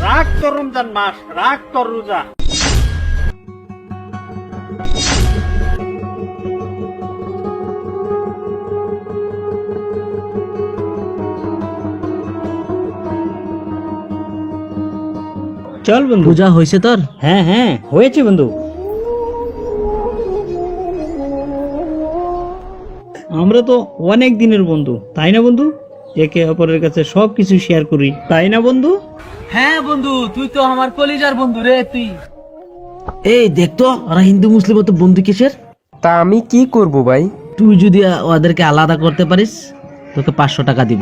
রাখ তোর রমজান মাস, রাখ তোর রোজা। চল বন্ধু। পূজা হয়েছে তোর? হ্যাঁ হ্যাঁ হয়েছে বন্ধু। আমরা তো অনেক দিনের বন্ধু, তাই না বন্ধু? একে অপরের কাছে সবকিছু শেয়ার করি, তাই না বন্ধু? হ্যাঁ বন্ধু, তুই তো আমার কলিজার বন্ধু রে তুই। এই দেখতো ওরা হিন্দু মুসলিম তো বন্ধু কিসের? তা আমি কি করব ভাই? তুই যদি ওদেরকে আলাদা করতে পারিস তোকে 500 টাকা দিব।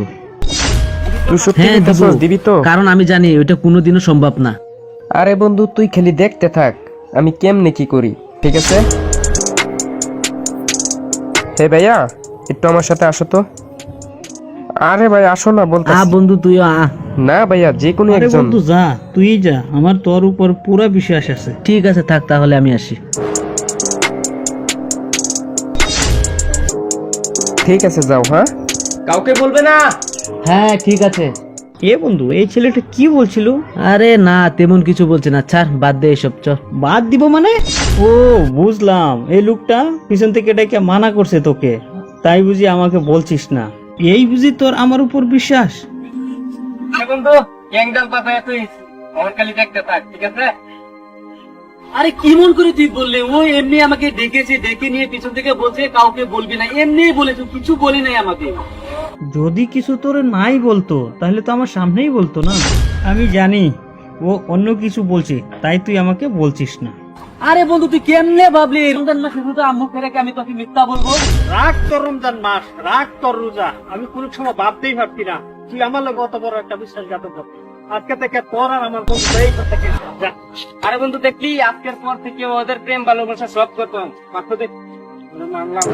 তুই সত্যি হ্যাঁ বলতেছস, দিবি তো? কারণ আমি জানি ওইটা কোনোদিনও সম্ভব না। আরে বন্ধু তুই খালি দেখতে থাক আমি কেমনে কি করি, ঠিক আছে? হে ভাইয়া, একটু আমার সাথে আসো তো। আরে ভাই আসো না বলতেছি। বন্ধু তুইও না ভাইয়া, যে কোনো আরে একজন। বন্ধু যা, তুই যা, আমার তোর উপর পুরো বিশ্বাস আছে। ঠিক আছে থাক, তাহলে আমি আসি। ঠিক আছে যাও, হ্যাঁ কাউকে বলবে না। হ্যাঁ ঠিক আছে। এ বন্ধু, এই ছেলেটা কি বলছিল? আরে না তেমন কিছু বলছে না, ছাড় বাদ দে এসব, চল। বাদ দিব মানে? ও বুঝলাম, এই লোকটা পিছন থেকে এটাকে মানা করছে তোকে, তাই বুঝি আমাকে বলছিস না? এই বুঝি তোর আমার উপর বিশ্বাস? বন্ধু গ্যাংডাল পাতায় তুই আমার খালি দেখতে থাক, ঠিক আছে? আরে কি মন করে তুই বললে? ও এমনি আমাকে ডেকেছে, ডেকে নিয়ে পিছন থেকে বলছে কাউকে বলবি না, এমনি বলেছে, কিছু বলি নাই আমাকে। যদি কিছু তোর নাই বলতো তাহলে তো আমার সামনেই বলতো না। আমি জানি ও অন্য কিছু বলছে, তাই তুই আমাকে বলছিস না। আরে বন্ধু তুই কেমনে ভাবলি রমজান মাসে শুধু আম্মু ফেরে আমি তোকে মিথ্যা বলবো? রাখ তোর রমজান মাস, রাখ তোর রোজা। আমি কোনো সময় ভাবতেই ভাবছি না তুই আমার লোক অত বড় একটা বিশ্বাসঘাতক করবি। আজকে থেকে তোর আর আমার বন্ধু এই কথা কে যা। আরে বন্ধু দেখলি আজকের পর থেকে ওদের প্রেম ভালোবাসা সব করতাম মাত্র দেখ মানলাম।